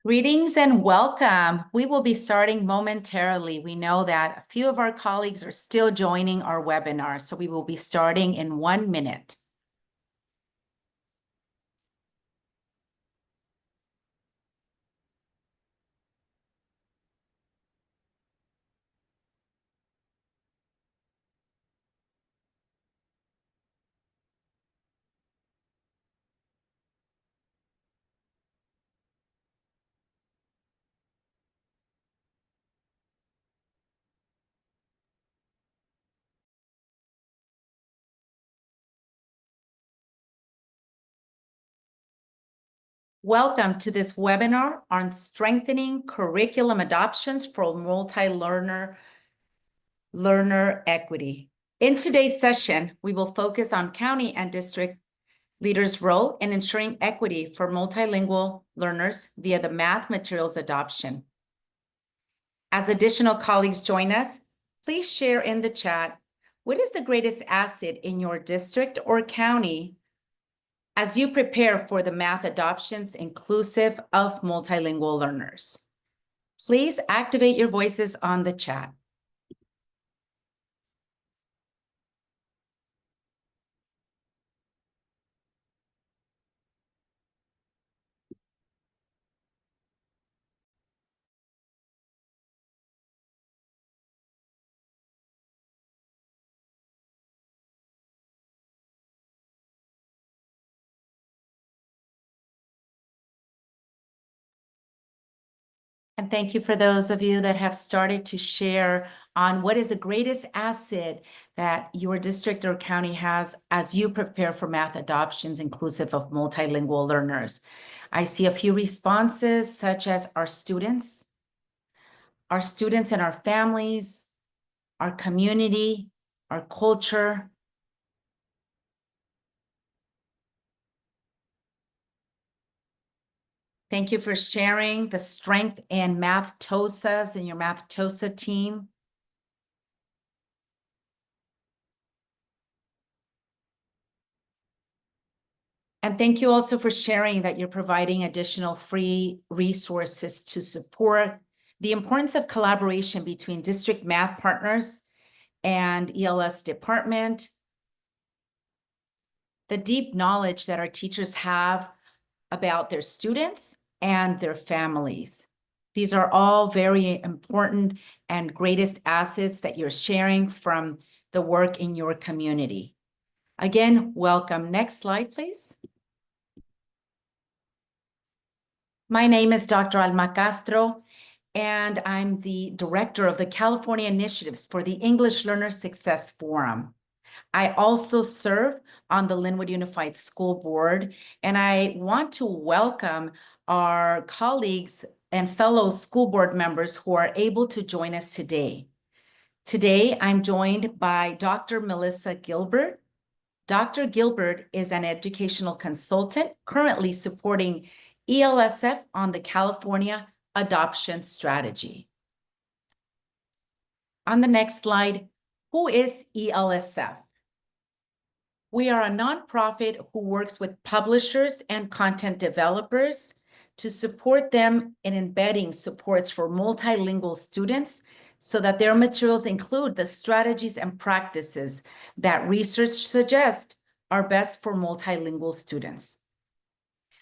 Greetings and welcome. We will be starting momentarily. We know that a few of our colleagues are still joining our webinar, so we will be starting in 1 minute. Welcome to this webinar on strengthening curriculum adoptions for multi-learner equity. In today's session, we will focus on county and district leaders' role in ensuring equity for multilingual learners via the math materials adoption. As additional colleagues join us, please share in the chat, what is the greatest asset in your district or county as you prepare for the math adoptions inclusive of multilingual learners? Please activate your voices on the chat. And thank you for those of you that have started to share on what is the greatest asset that your district or county has as you prepare for math adoptions inclusive of multilingual learners. I see a few responses such as our students and our families, our community, our culture. Thank you for sharing the strength and Math TOSAs in your Math TOSA team. And thank you also for sharing that you're providing additional free resources to support the importance of collaboration between district math partners and ELS department, the deep knowledge that our teachers have about their students and their families. These are all very important and greatest assets that you're sharing from the work in your community. Again, welcome. Next slide, please. My name is Dr. Alma Castro, and I'm the director of the California Initiatives for the English Learner Success Forum. I also serve on the Linwood Unified School Board, and I want to welcome our colleagues and fellow school board members who are able to join us today. Today, I'm joined by Dr. Melissa Gilbert. Dr. Gilbert is an educational consultant currently supporting ELSF on the California adoption strategy. On the next slide, who is ELSF? We are a nonprofit who works with publishers and content developers to support them in embedding supports for multilingual students so that their materials include the strategies and practices that research suggests are best for multilingual students.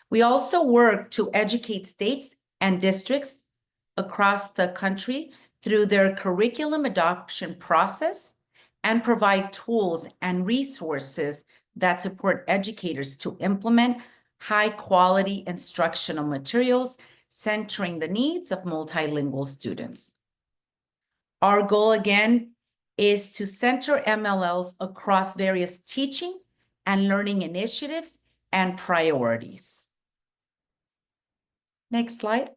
We also work to educate states and districts across the country through their curriculum adoption process and provide tools and resources that support educators to implement high-quality instructional materials centering the needs of multilingual students. Our goal, again, is to center MLLs across various teaching and learning initiatives and priorities. Next slide.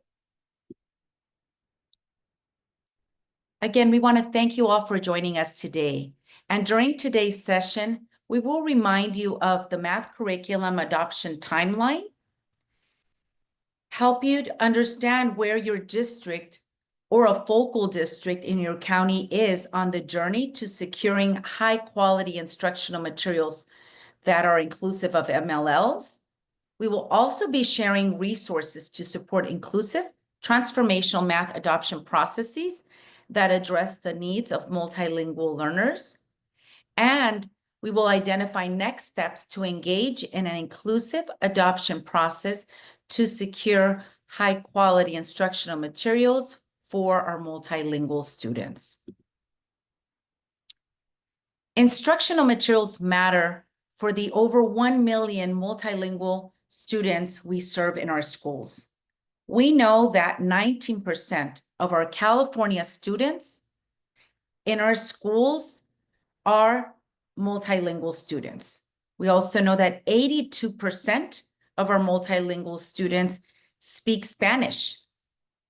Again, we want to thank you all for joining us today. And during today's session, we will remind you of the math curriculum adoption timeline, help you to understand where your district or a focal district in your county is on the journey to securing high-quality instructional materials that are inclusive of MLLs, We will also be sharing resources to support inclusive, transformational math adoption processes that address the needs of multilingual learners. And we will identify next steps to engage in an inclusive adoption process to secure high-quality instructional materials for our multilingual students. Instructional materials matter for the over 1 million multilingual students we serve in our schools. We know that 19% of our California students in our schools are multilingual students. We also know that 82% of our multilingual students speak Spanish.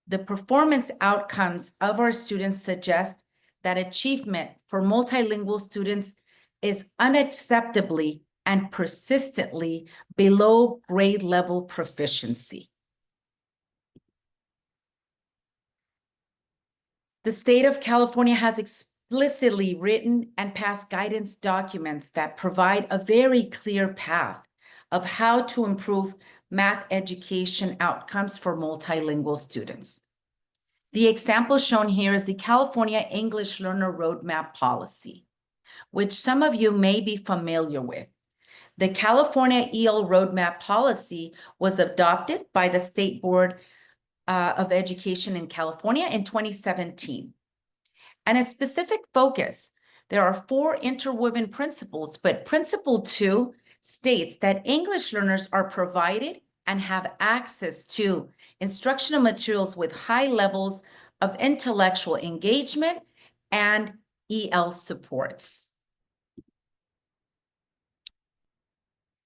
The performance outcomes of our students suggest that achievement for multilingual students is unacceptably and persistently below grade level proficiency. The state of California has explicitly written and passed guidance documents that provide a very clear path of how to improve math education outcomes for multilingual students. The example shown here is the California English Learner Roadmap Policy, which some of you may be familiar with. The California EL Roadmap Policy was adopted by the State Board of Education in California in 2017. And a specific focus, there are 4 interwoven principles, but Principle 2 states that English learners are provided and have access to instructional materials with high levels of intellectual engagement and EL supports.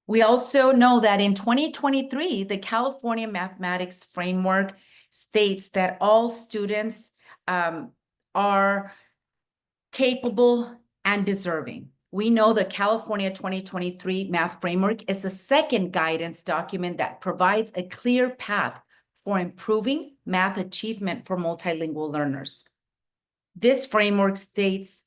We also know that in 2023, the California Mathematics Framework states that all students are capable and deserving. We know the California 2023 Math Framework is the second guidance document that provides a clear path for improving math achievement for multilingual learners. This framework states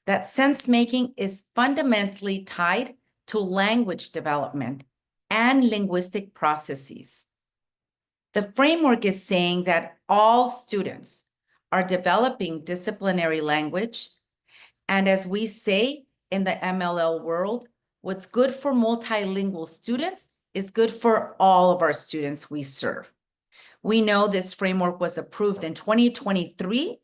that sense-making is fundamentally tied to language development and linguistic processes. The framework is saying that all students are developing disciplinary language, and as we say in the MLL world, what's good for multilingual students is good for all of our students we serve. We know this framework was approved in 2023,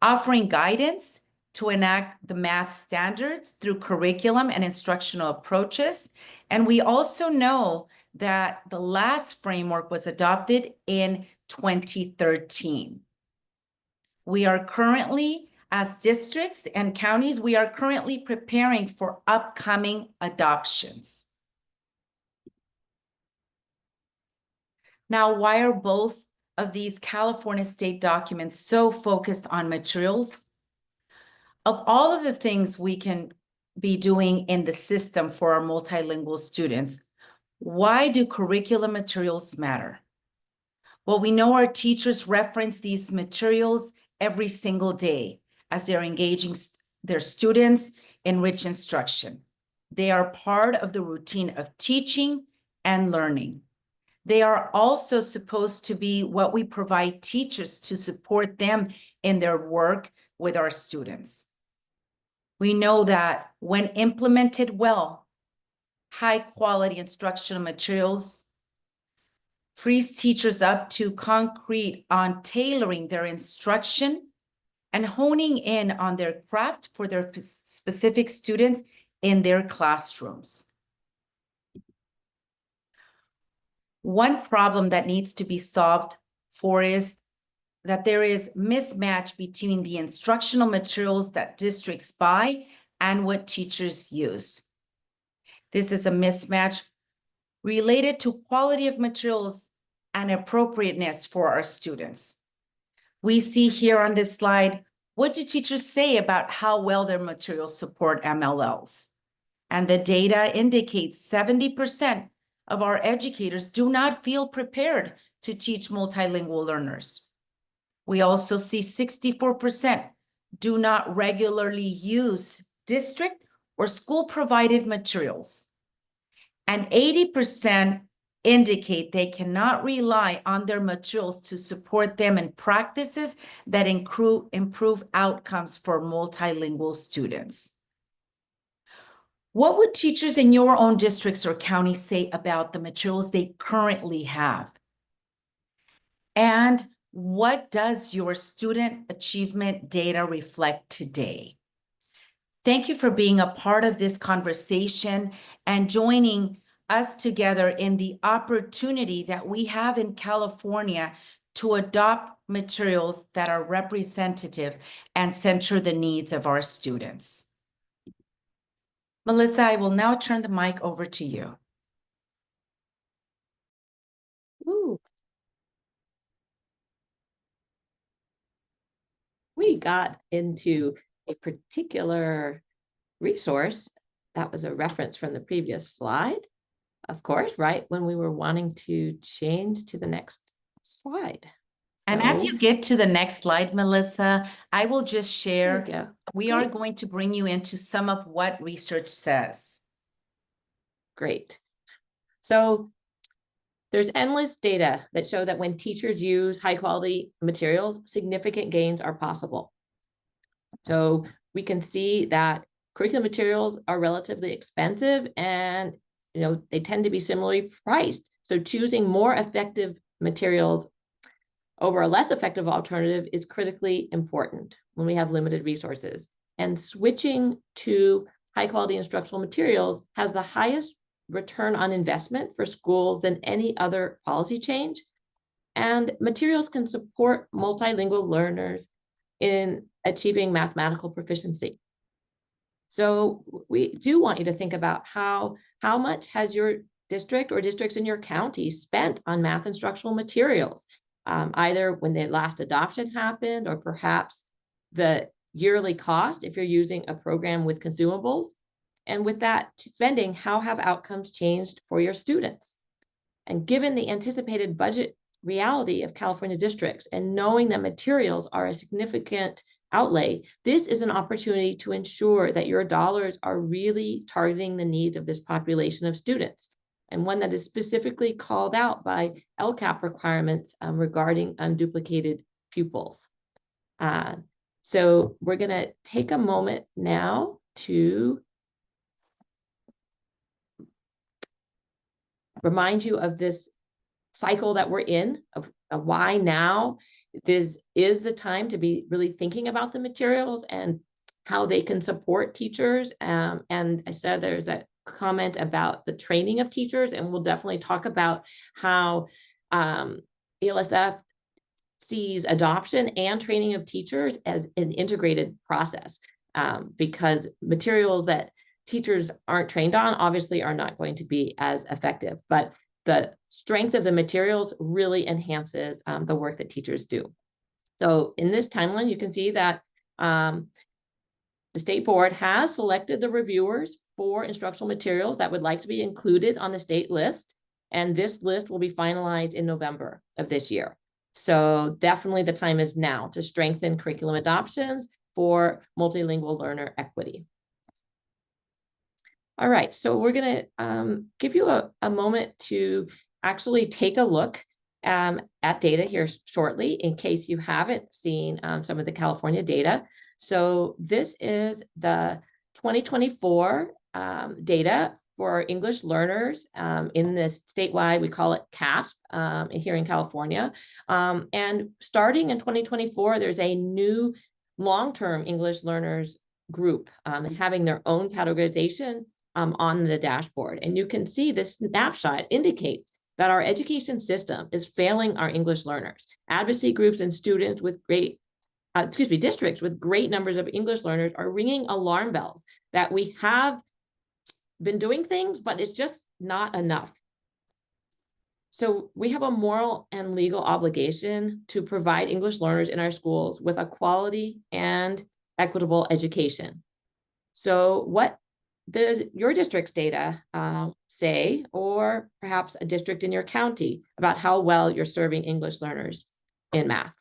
offering guidance to enact the math standards through curriculum and instructional approaches. And we also know that the last framework was adopted in 2013. We are currently, as districts and counties, we are currently preparing for upcoming adoptions. Now, why are both of these California state documents so focused on materials? Of all of the things we can be doing in the system for our multilingual students, why do curriculum materials matter? Well, we know our teachers reference these materials every single day as they're engaging their students in rich instruction. They are part of the routine of teaching and learning. They are also supposed to be what we provide teachers to support them in their work with our students. We know that when implemented well, high-quality instructional materials frees teachers up to concrete on tailoring their instruction and honing in on their craft for their specific students in their classrooms. One problem that needs to be solved for is that there is mismatch between the instructional materials that districts buy and what teachers use. This is a mismatch related to quality of materials and appropriateness for our students. We see here on this slide, what do teachers say about how well their materials support MLLs? And the data indicates 70% of our educators do not feel prepared to teach multilingual learners. We also see 64% do not regularly use district or school-provided materials. And 80% indicate they cannot rely on their materials to support them in practices that improve outcomes for multilingual students. What would teachers in your own districts or counties say about the materials they currently have? And what does your student achievement data reflect today? Thank you for being a part of this conversation and joining us together in the opportunity that we have in California to adopt materials that are representative and center the needs of our students. Melissa, I will now turn the mic over to you. Ooh. We got into a particular resource that was a reference from the previous slide, of course, right when we were wanting to change to the next slide. And as you get to the next slide, Melissa, I will just share, we are going to bring you into some of what research says. Great. So there's endless data that show that when teachers use high quality materials, significant gains are possible. So we can see that curriculum materials are relatively expensive and they tend to be similarly priced. So choosing more effective materials over a less effective alternative is critically important when we have limited resources. And switching to high quality instructional materials has the highest return on investment for schools than any other policy change. And materials can support multilingual learners in achieving mathematical proficiency. So we do want you to think about how much has your district or districts in your county spent on math instructional materials, either when the last adoption happened or perhaps the yearly cost if you're using a program with consumables. And with that spending, how have outcomes changed for your students? And given the anticipated budget reality of California districts and knowing that materials are a significant outlay, this is an opportunity to ensure that your dollars are really targeting the needs of this population of students, and one that is specifically called out by LCAP requirements regarding unduplicated pupils. So we're going to take a moment now to remind you of this cycle that we're in, of why now this is the time to be really thinking about the materials and how they can support teachers. And I said there's a comment about the training of teachers, and we'll definitely talk about how ELSF sees adoption and training of teachers as an integrated process, because materials that teachers aren't trained on obviously are not going to be as effective, but the strength of the materials really enhances the work that teachers do. So in this timeline, you can see that the state board has selected the reviewers for instructional materials that would like to be included on the state list. And this list will be finalized in November of this year. So definitely the time is now to strengthen curriculum adoptions for multilingual learner equity. All right, so we're going to give you a moment to actually take a look at data here shortly, in case you haven't seen some of the California data. So this is the 2024 data for English learners in the statewide, we call it CASP here in California. And starting in 2024, there's a new long-term English learners group having their own categorization on the dashboard. And you can see this snapshot indicates that our education system is failing our English learners. Advocacy groups and students with districts with great numbers of English learners are ringing alarm bells that we have been doing things, but it's just not enough. So we have a moral and legal obligation to provide English learners in our schools with a quality and equitable education. So what does your district's data say, or perhaps a district in your county, about how well you're serving English learners in math?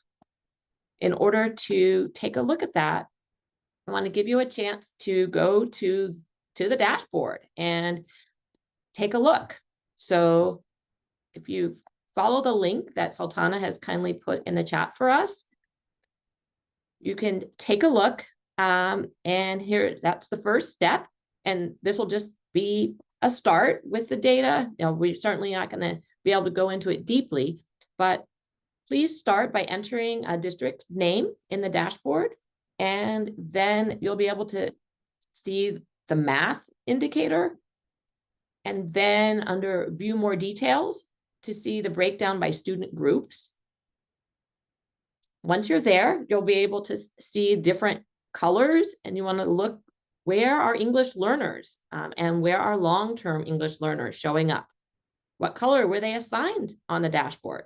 In order to take a look at that, I want to give you a chance to go to the dashboard and take a look. So if you follow the link that Sultana has kindly put in the chat for us, you can take a look. And here, that's the first step. And this will just be a start with the data. You know, we're certainly not going to be able to go into it deeply, but please start by entering a district name in the dashboard, and then you'll be able to see the math indicator, and then under view more details to see the breakdown by student groups. Once you're there, you'll be able to see different colors, and you want to look where are English learners and where are long-term English learners showing up. What color were they assigned on the dashboard?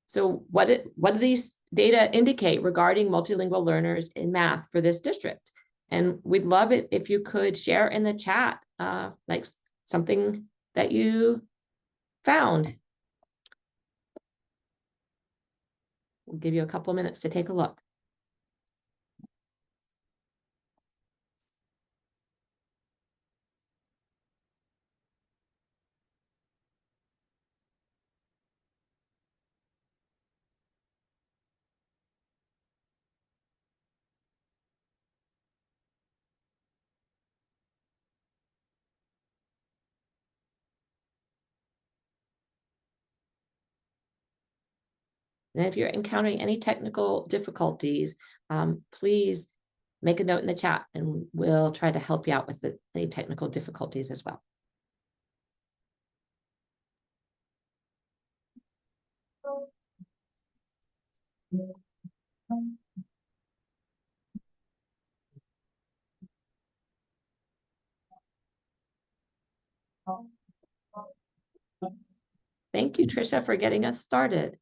So what do these data indicate regarding multilingual learners in math for this district? And we'd love it if you could share in the chat like something that you found. We'll give you a couple minutes to take a look. And if you're encountering any technical difficulties, please make a note in the chat and we'll try to help you out with any technical difficulties as well. Thank you, Tricia, for getting us started.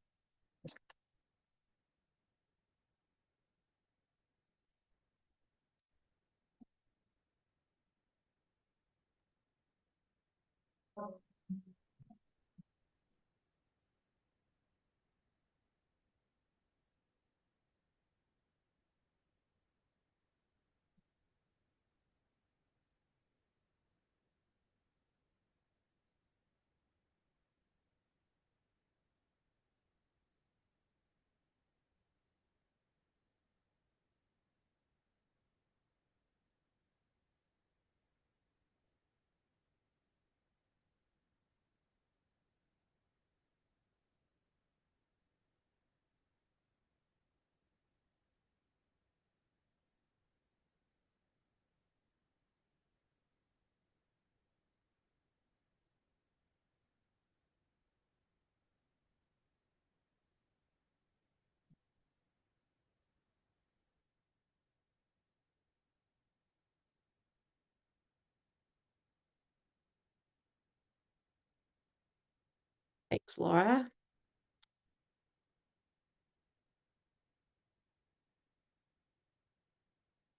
Thanks, Laura.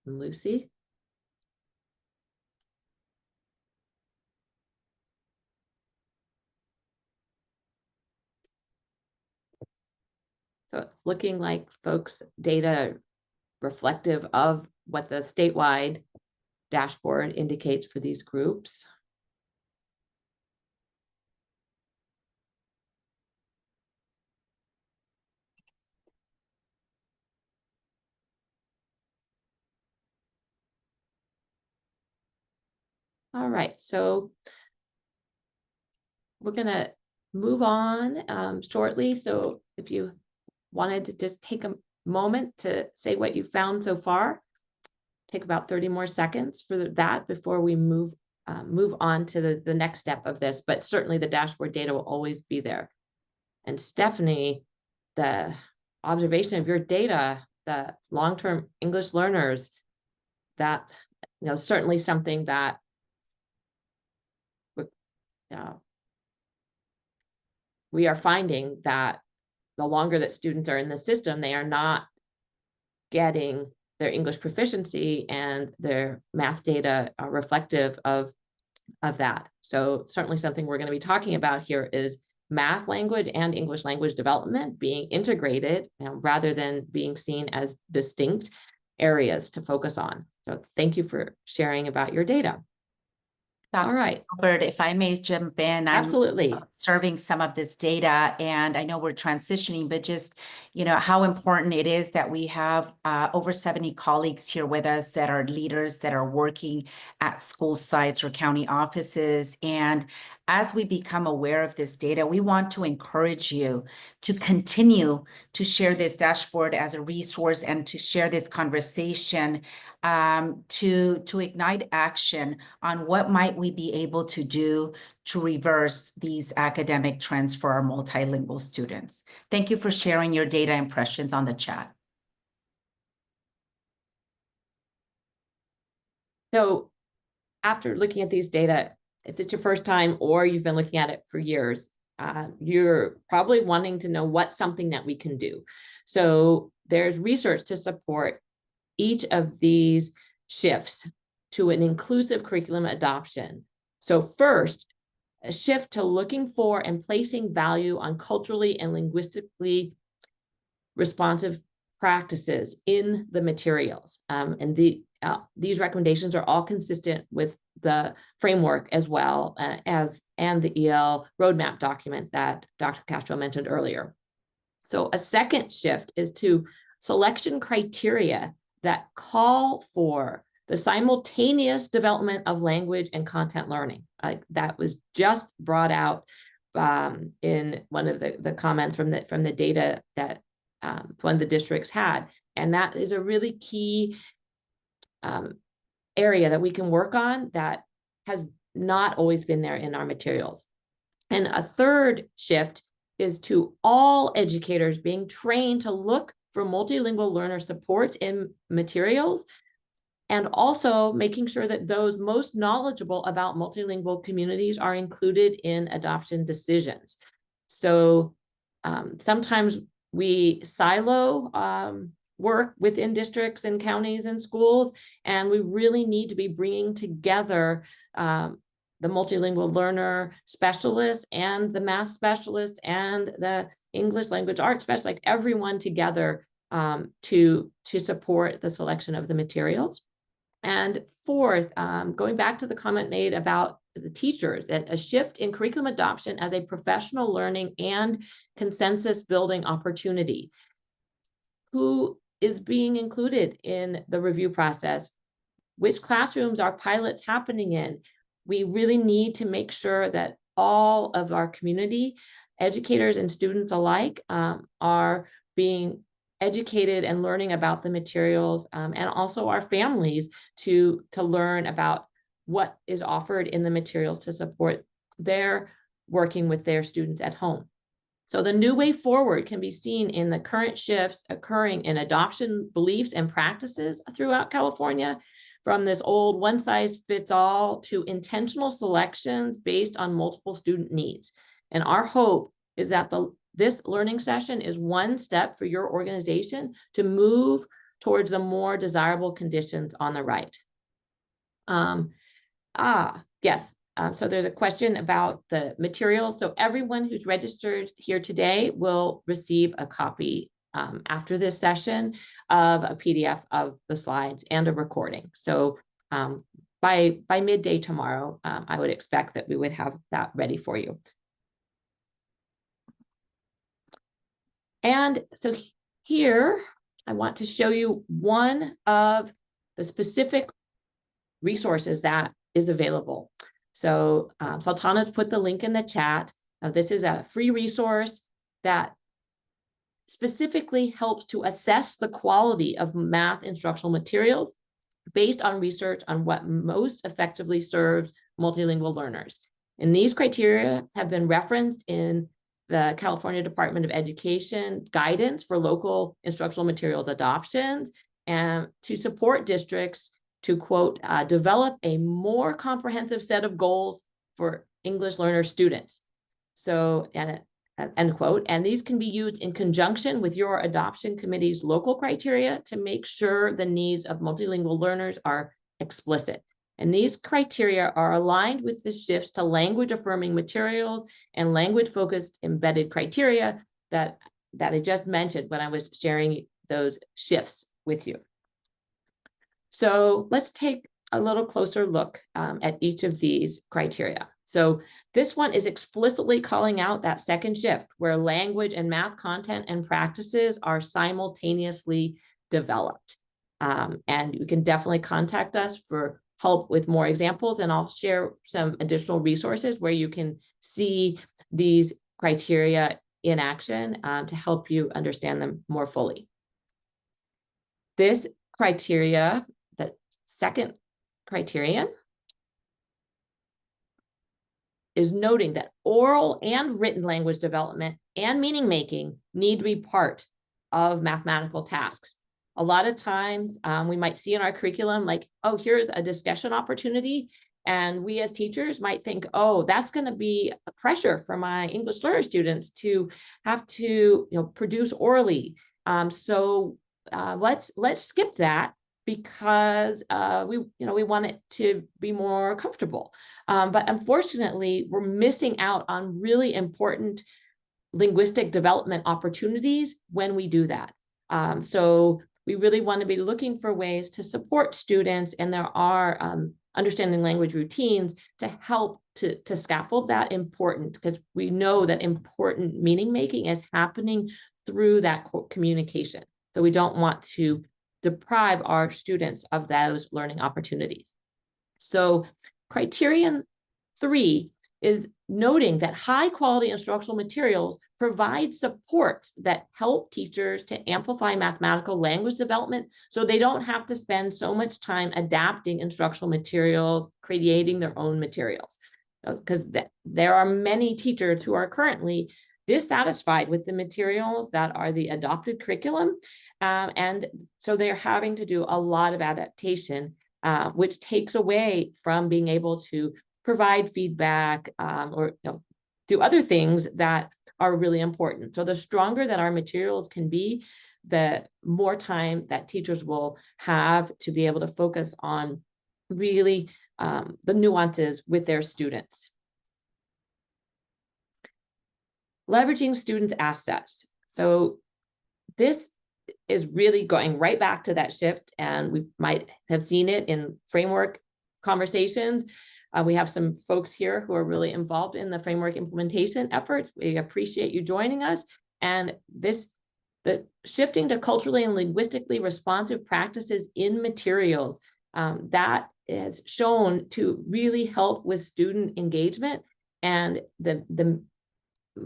And Lucy. So it's looking like folks' data reflective of what the statewide dashboard indicates for these groups. All right, so we're gonna move on shortly. So if you wanted to just take a moment to say what you found so far, take about 30 more seconds for that before we move on to the next step of this. But certainly the dashboard data will always be there. And Stephanie, the observation of your data, the long-term English learners, that, you know, certainly something that we are finding that the longer that students are in the system, they are not getting their English proficiency, and their math data are reflective of that. So certainly something we're going to be talking about here is math language and English language development being integrated, you know, rather than being seen as distinct areas to focus on. So thank you for sharing about your data. All right, Albert, if I may jump in, I'm absolutely. serving some of this data, and I know we're transitioning, but just, how important it is that we have over 70 colleagues here with us that are leaders that are working at school sites or county offices. And as we become aware of this data, we want to encourage you to continue to share this dashboard as a resource and to share this conversation to ignite action on what might we be able to do to reverse these academic trends for our multilingual students. Thank you for sharing your data impressions on the chat. So after looking at these data, if it's your first time or you've been looking at it for years, you're probably wanting to know what's something that we can do. So there's research to support each of these shifts to an inclusive curriculum adoption. So first, a shift to looking for and placing value on culturally and linguistically responsive practices in the materials. And these recommendations are all consistent with the framework as well and the EL roadmap document that Dr. Castro mentioned earlier. So a second shift is to selection criteria that call for the simultaneous development of language and content learning. That was just brought out in one of the comments from the data that one of the districts had. And that is a really key area that we can work on that has not always been there in our materials. And a third shift is to all educators being trained to look for multilingual learner support in materials, and also making sure that those most knowledgeable about multilingual communities are included in adoption decisions. So sometimes we silo work within districts and counties and schools, and we really need to be bringing together the multilingual learner specialists and the math specialist and the English language arts specialist, like everyone together to support the selection of the materials. And fourth, going back to the comment made about the teachers, a shift in curriculum adoption as a professional learning and consensus building opportunity. Who is being included in the review process? Which classrooms are pilots happening in? We really need to make sure that all of our community, educators and students alike, are being educated and learning about the materials, and also our families to learn about what is offered in the materials to support their working with their students at home. So the new way forward can be seen in the current shifts occurring in adoption beliefs and practices throughout California, from this old one-size-fits-all to intentional selections based on multiple student needs. And our hope is that this learning session is one step for your organization to move towards the more desirable conditions on the right. Yes. So there's a question about the materials. So everyone who's registered here today will receive a copy after this session of a PDF of the slides and a recording. So by midday tomorrow, I would expect that we would have that ready for you. And so here, I want to show you one of the specific resources that is available. So Sultana's put the link in the chat. This is a free resource that specifically helps to assess the quality of math instructional materials based on research on what most effectively serves multilingual learners. And these criteria have been referenced in the California Department of Education guidance for local instructional materials adoptions, and to support districts to, quote, develop a more comprehensive set of goals for English learner students. So, end quote. And these can be used in conjunction with your adoption committee's local criteria to make sure the needs of multilingual learners are explicit. And these criteria are aligned with the shifts to language affirming materials and language focused embedded criteria that I just mentioned when I was sharing those shifts with you. So let's take a little closer look at each of these criteria. So this one is explicitly calling out that second shift where language and math content and practices are simultaneously developed. And you can definitely contact us for help with more examples, and I'll share some additional resources where you can see these criteria in action to help you understand them more fully. This criteria, the second criterion, is noting that oral and written language development and meaning making need to be part of mathematical tasks. A lot of times we might see in our curriculum, like, oh, here's a discussion opportunity. And we as teachers might think, oh, that's going to be a pressure for my English learner students to have to, produce orally. So let's skip that, because we want it to be more comfortable. But unfortunately, we're missing out on really important linguistic development opportunities when we do that. So we really want to be looking for ways to support students, and there are understanding language routines to help to scaffold that important, because we know that important meaning making is happening through that communication. So we don't want to deprive our students of those learning opportunities. So criterion 3 is noting that high quality instructional materials provide support that help teachers to amplify mathematical language development, so they don't have to spend so much time adapting instructional materials, creating their own materials. Because there are many teachers who are currently dissatisfied with the materials that are the adopted curriculum. And so they're having to do a lot of adaptation, which takes away from being able to provide feedback or do other things that are really important. So the stronger that our materials can be, the more time that teachers will have to be able to focus on really the nuances with their students. Leveraging students' assets. So this is really going right back to that shift, and we might have seen it in framework conversations. We have some folks here who are really involved in the framework implementation efforts. We appreciate you joining us. And the shifting to culturally and linguistically responsive practices in materials, that is shown to really help with student engagement and the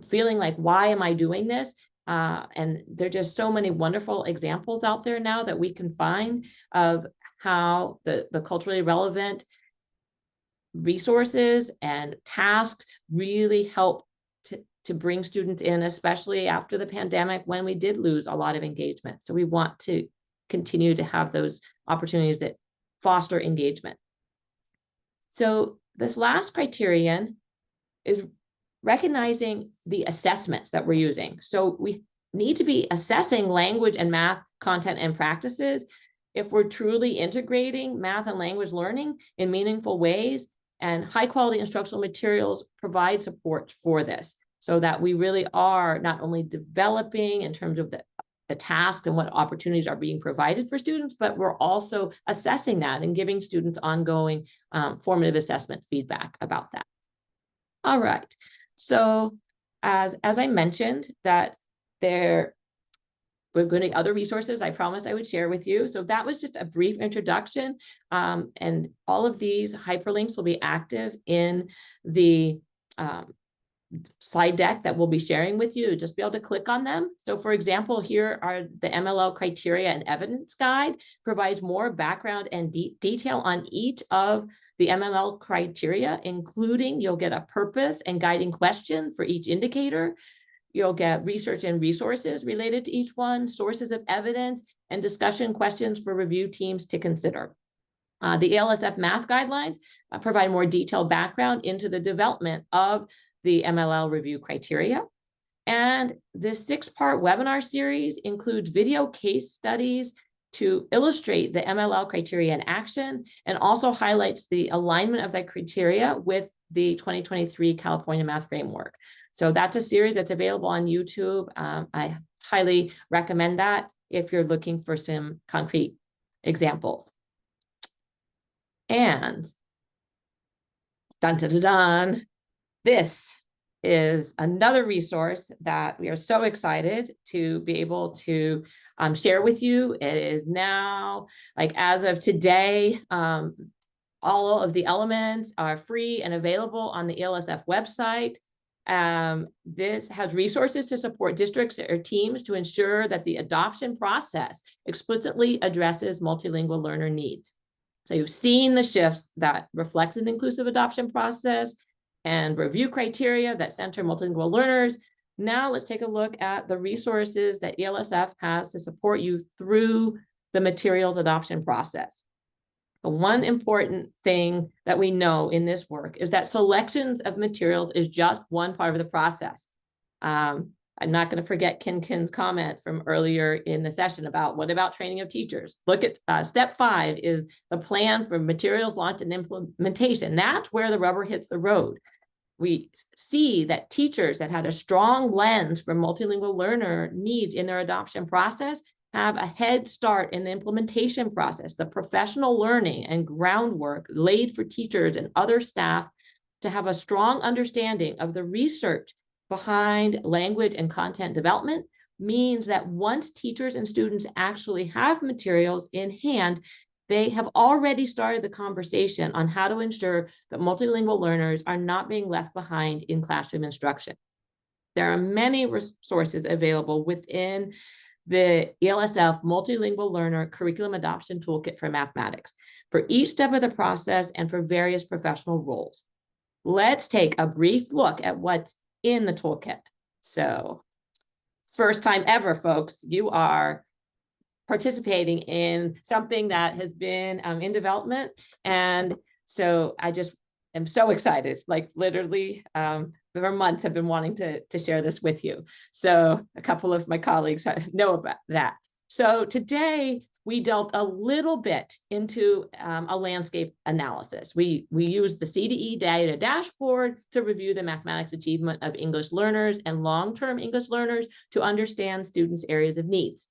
feeling like, why am I doing this? And there are just so many wonderful examples out there now that we can find of how the culturally relevant resources and tasks really help to bring students in, especially after the pandemic when we did lose a lot of engagement. So we want to continue to have those opportunities that foster engagement. So this last criterion is recognizing the assessments that we're using. So we need to be assessing language and math content and practices if we're truly integrating math and language learning in meaningful ways, and high quality instructional materials provide support for this, so that we really are not only developing in terms of the task and what opportunities are being provided for students, but we're also assessing that and giving students ongoing formative assessment feedback about that. All right. So as I mentioned, that we're going to other resources I promised I would share with you. So that was just a brief introduction. And all of these hyperlinks will be active in the slide deck that we'll be sharing with you. Just be able to click on them. So for example, here are the MLL criteria and evidence guide, provides more background and detail on each of the MLL criteria, including you'll get a purpose and guiding question for each indicator. You'll get research and resources related to each one, sources of evidence, and discussion questions for review teams to consider. The ALSF math guidelines provide more detailed background into the development of the MLL review criteria. And this 6-part webinar series includes video case studies to illustrate the MLL criteria in action, and also highlights the alignment of that criteria with the 2023 California Math Framework. So that's a series that's available on YouTube. I highly recommend that if you're looking for some concrete examples. And dun, dun, dun, dun, this is another resource that we are so excited to be able to share with you. It is now, like as of today, all of the elements are free and available on the ELSF website. This has resources to support districts or teams to ensure that the adoption process explicitly addresses multilingual learner needs. So you've seen the shifts that reflect an inclusive adoption process and review criteria that center multilingual learners. Now let's take a look at the resources that ELSF has to support you through the materials adoption process. The one important thing that we know in this work is that selections of materials is just one part of the process. I'm not going to forget Kin's comment from earlier in the session about what about training of teachers. Look at step 5 is the plan for materials launch and implementation. That's where the rubber hits the road. We see that teachers that had a strong lens for multilingual learner needs in their adoption process have a head start in the implementation process, the professional learning and groundwork laid for teachers and other staff to have a strong understanding of the research behind language and content development means that once teachers and students actually have materials in hand, they have already started the conversation on how to ensure that multilingual learners are not being left behind in classroom instruction. There are many resources available within the ELSF Multilingual Learner Curriculum Adoption Toolkit for Mathematics for each step of the process and for various professional roles. Let's take a brief look at what's in the toolkit. So first time ever, folks, you are participating in something that has been in development. And so I just am so excited, like literally for months have been wanting to share this with you. So a couple of my colleagues know about that. So today we delved a little bit into a landscape analysis. We used the CDE data dashboard to review the mathematics achievement of English learners and long-term English learners to understand students' areas of needs.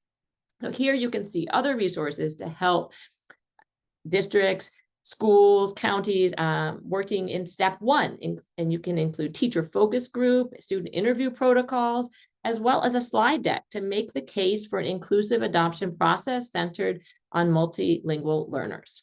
So here you can see other resources to help districts, schools, counties working in step 1, and you can include teacher focus group, student interview protocols, as well as a slide deck to make the case for an inclusive adoption process centered on multilingual learners.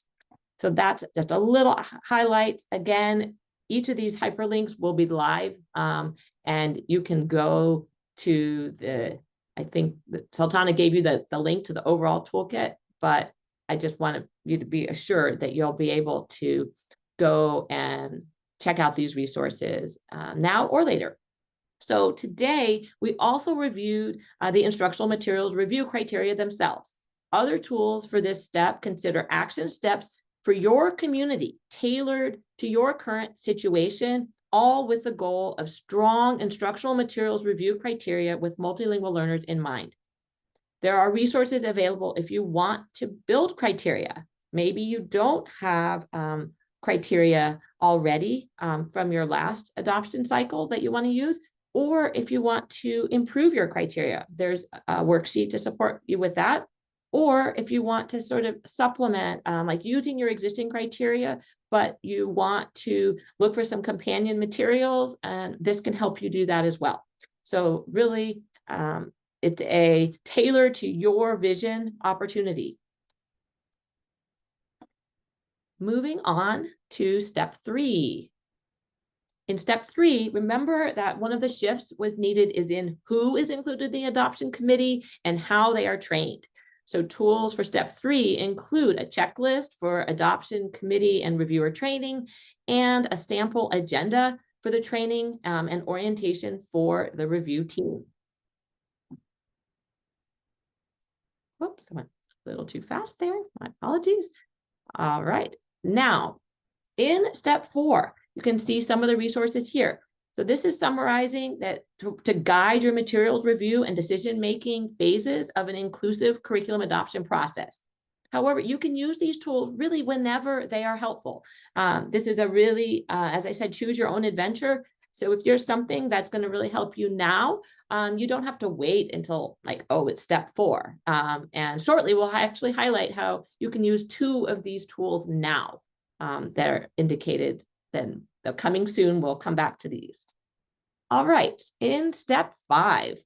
So that's just a little highlight. Again, each of these hyperlinks will be live, and you can go to I think Sultana gave you the link to the overall toolkit, but I just want you to be assured that you'll be able to go and check out these resources now or later. So today, we also reviewed the instructional materials review criteria themselves. Other tools for this step consider action steps for your community, tailored to your current situation, all with the goal of strong instructional materials review criteria with multilingual learners in mind. There are resources available if you want to build criteria. Maybe you don't have criteria already from your last adoption cycle that you want to use, or if you want to improve your criteria, there's a worksheet to support you with that. Or if you want to sort of supplement, like using your existing criteria, but you want to look for some companion materials, and this can help you do that as well. So really, it's a tailored to your vision opportunity. Moving on to step 3. In step 3, remember that one of the shifts was needed is in who is included in the adoption committee and how they are trained. So tools for step 3 include a checklist for adoption committee and reviewer training and a sample agenda for the training and orientation for the review team. Whoops, I went a little too fast there. My apologies. All right. Now, in step 4, you can see some of the resources here. So this is summarizing that to guide your materials review and decision-making phases of an inclusive curriculum adoption process. However, you can use these tools really whenever they are helpful. This is a really, as I said, choose your own adventure. So if you're something that's going to really help you now, you don't have to wait until like, oh, it's step 4. And shortly, we'll actually highlight how you can use 2 of these tools now. that are indicated, then they're coming soon. We'll come back to these. All right, in step 5,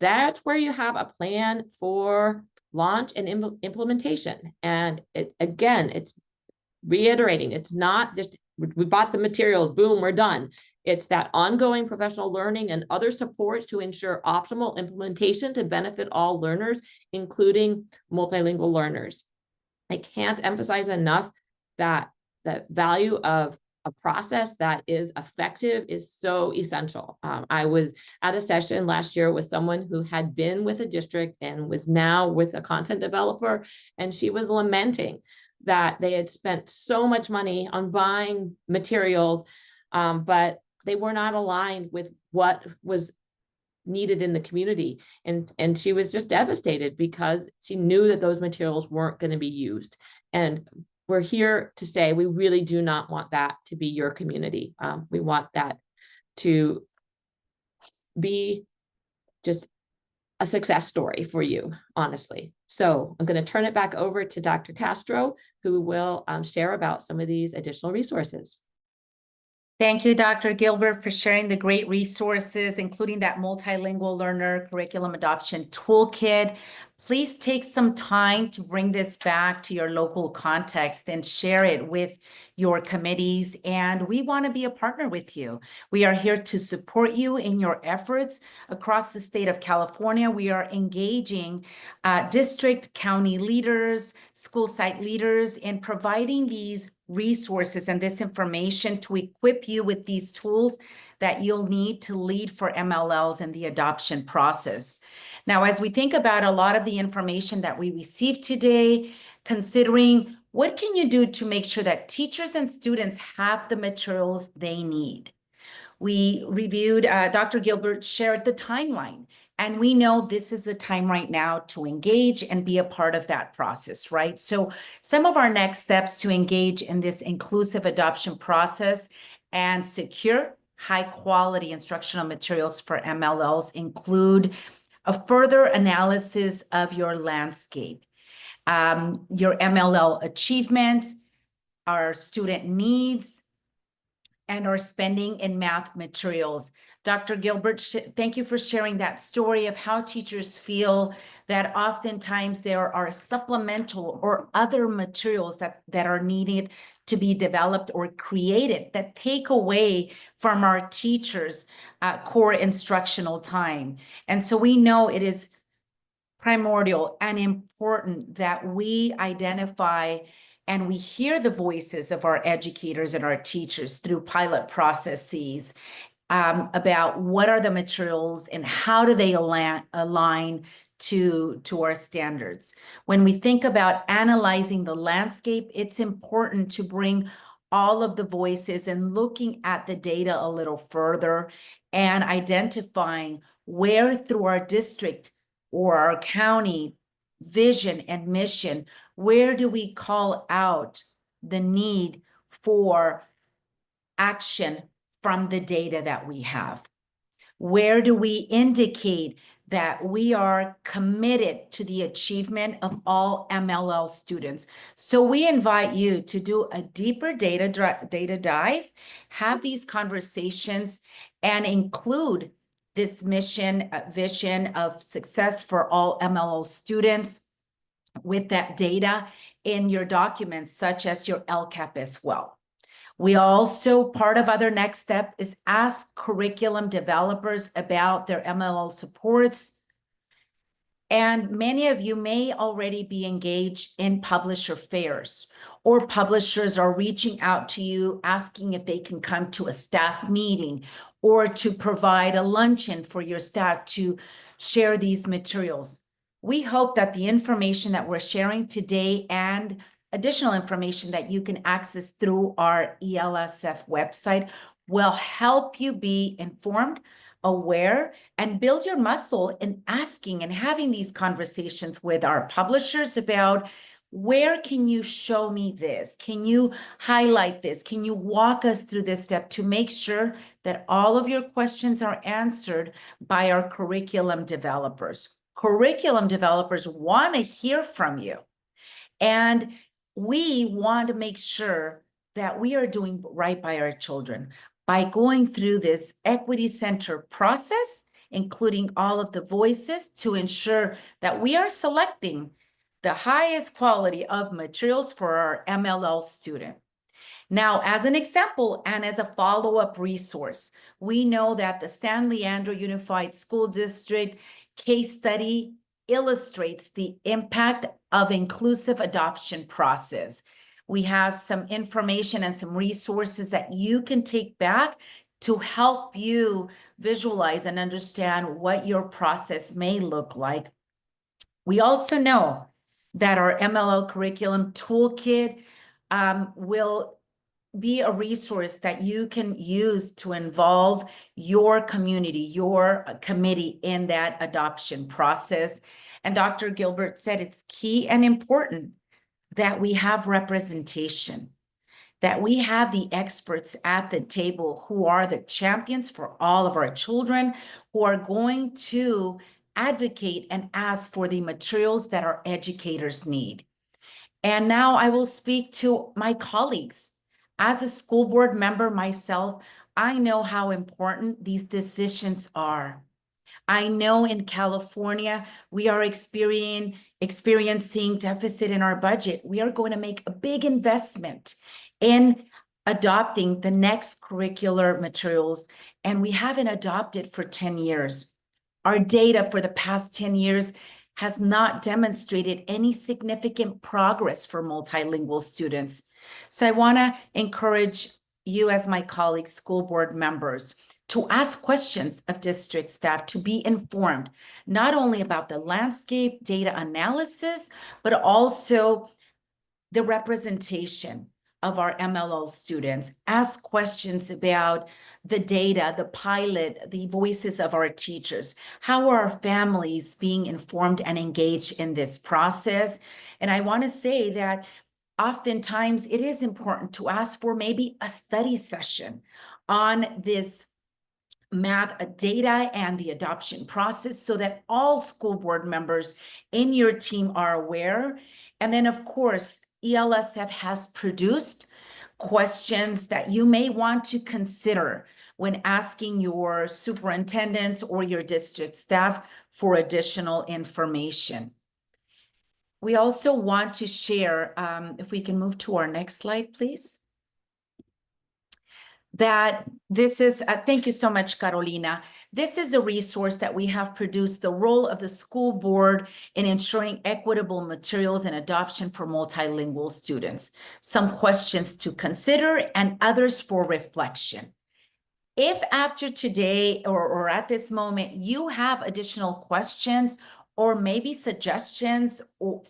that's where you have a plan for launch and implementation. And it's reiterating, it's not just we bought the materials, boom, we're done. It's that ongoing professional learning and other supports to ensure optimal implementation to benefit all learners, including multilingual learners. I can't emphasize enough that the value of a process that is effective is so essential. I was at a session last year with someone who had been with a district and was now with a content developer, and she was lamenting that they had spent so much money on buying materials, but they were not aligned with what was needed in the community. And she was just devastated because she knew that those materials weren't going to be used. And we're here to say we really do not want that to be your community. We want that to be just a success story for you, honestly. So I'm going to turn it back over to Dr. Castro, who will share about some of these additional resources. Thank you, Dr. Gilbert, for sharing the great resources, including that multilingual learner curriculum adoption toolkit. Please take some time to bring this back to your local context and share it with your committees. And we want to be a partner with you. We are here to support you in your efforts across the state of California. We are engaging district, county leaders, school site leaders in providing these resources and this information to equip you with these tools that you'll need to lead for MLLs in the adoption process. Now, as we think about a lot of the information that we received today, considering what can you do to make sure that teachers and students have the materials they need? We reviewed, Dr. Gilbert shared the timeline, and we know this is the time right now to engage and be a part of that process, right? So some of our next steps to engage in this inclusive adoption process and secure high quality instructional materials for MLLs include a further analysis of your landscape, your MLL achievements, our student needs, and our spending in math materials. Dr. Gilbert, thank you for sharing that story of how teachers feel that oftentimes there are supplemental or other materials that are needed to be developed or created that take away from our teachers' core instructional time. And so we know it is primordial and important that we identify and we hear the voices of our educators and our teachers through pilot processes about what are the materials and how do they align to our standards. When we think about analyzing the landscape, it's important to bring all of the voices and looking at the data a little further and identifying where through our district or our county vision and mission, where do we call out the need for action from the data that we have? Where do we indicate that we are committed to the achievement of all MLL students? So we invite you to do a deeper data dive, have these conversations, and include this mission, vision of success for all MLL students with that data in your documents, such as your LCAP as well. We also, part of other next step is ask curriculum developers about their MLL supports. And many of you may already be engaged in publisher fairs, or publishers are reaching out to you asking if they can come to a staff meeting or to provide a luncheon for your staff to share these materials. We hope that the information that we're sharing today and additional information that you can access through our ELSF website will help you be informed, aware, and build your muscle in asking and having these conversations with our publishers about where can you show me this? Can you highlight this? Can you walk us through this step to make sure that all of your questions are answered by our curriculum developers? Curriculum developers want to hear from you. And we want to make sure that we are doing right by our children by going through this equity center process, including all of the voices, to ensure that we are selecting the highest quality of materials for our MLL student. Now, as an example and as a follow-up resource, we know that the San Leandro Unified School District case study illustrates the impact of inclusive adoption process. We have some information and some resources that you can take back to help you visualize and understand what your process may look like. We also know that our MLL curriculum toolkit will be a resource that you can use to involve your community, your committee in that adoption process. And Dr. Gilbert said it's key and important that we have representation, that we have the experts at the table who are the champions for all of our children, who are going to advocate and ask for the materials that our educators need. And now I will speak to my colleagues. As a school board member myself, I know how important these decisions are. I know in California, we are experiencing deficit in our budget. We are going to make a big investment in adopting the next curricular materials, and we haven't adopted for 10 years. Our data for the past 10 years has not demonstrated any significant progress for multilingual students. So I want to encourage you as my colleagues, school board members, to ask questions of district staff, to be informed, not only about the landscape data analysis, but also the representation of our MLL students. Ask questions about the data, the pilot, the voices of our teachers. How are our families being informed and engaged in this process? And I want to say that oftentimes it is important to ask for maybe a study session on this math data and the adoption process so that all school board members in your team are aware. And then, of course, ELSF has produced questions that you may want to consider when asking your superintendents or your district staff for additional information. We also want to share, if we can move to our next slide, please, that this is, thank you so much, Carolina. This is a resource that we have produced, the role of the school board in ensuring equitable materials and adoption for multilingual students. Some questions to consider and others for reflection. If after today or at this moment, you have additional questions or maybe suggestions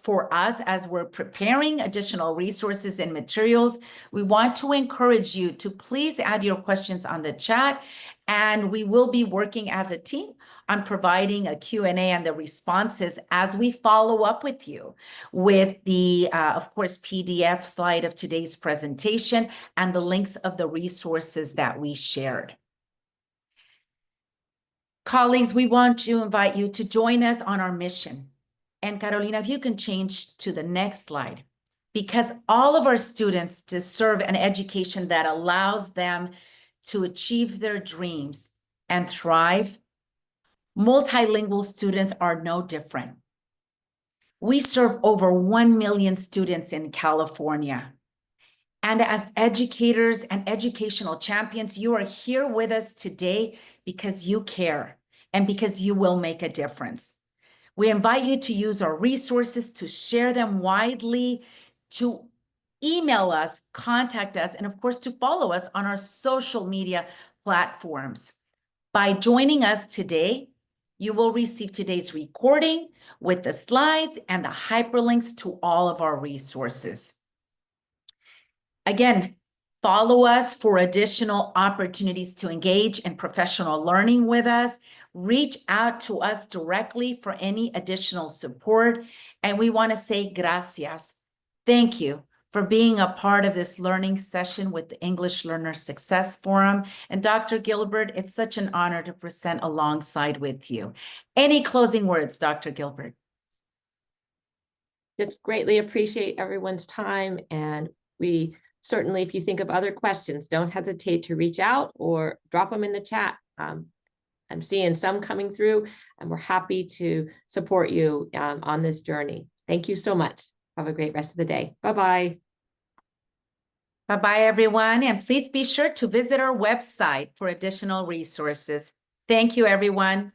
for us as we're preparing additional resources and materials, we want to encourage you to please add your questions on the chat, and we will be working as a team on providing a Q&A and the responses as we follow up with you with the, of course, PDF slide of today's presentation and the links of the resources that we shared. Colleagues, we want to invite you to join us on our mission. And Carolina, if you can change to the next slide, because all of our students deserve an education that allows them to achieve their dreams and thrive. Multilingual students are no different. We serve over 1 million students in California. And as educators and educational champions, you are here with us today because you care and because you will make a difference. We invite you to use our resources, to share them widely, to email us, contact us, and of course, to follow us on our social media platforms. By joining us today, you will receive today's recording with the slides and the hyperlinks to all of our resources. Again, follow us for additional opportunities to engage in professional learning with us. Reach out to us directly for any additional support. And we want to say gracias. Thank you for being a part of this learning session with the English Learner Success Forum. And Dr. Gilbert, it's such an honor to present alongside with you. Any closing words, Dr. Gilbert? Just greatly appreciate everyone's time, and we Certainly, if you think of other questions, don't hesitate to reach out or drop them in the chat. I'm seeing some coming through, and we're happy to support you on this journey. Thank you so much. Have a great rest of the day. Bye-bye. Bye-bye, everyone, and please be sure to visit our website for additional resources. Thank you, everyone.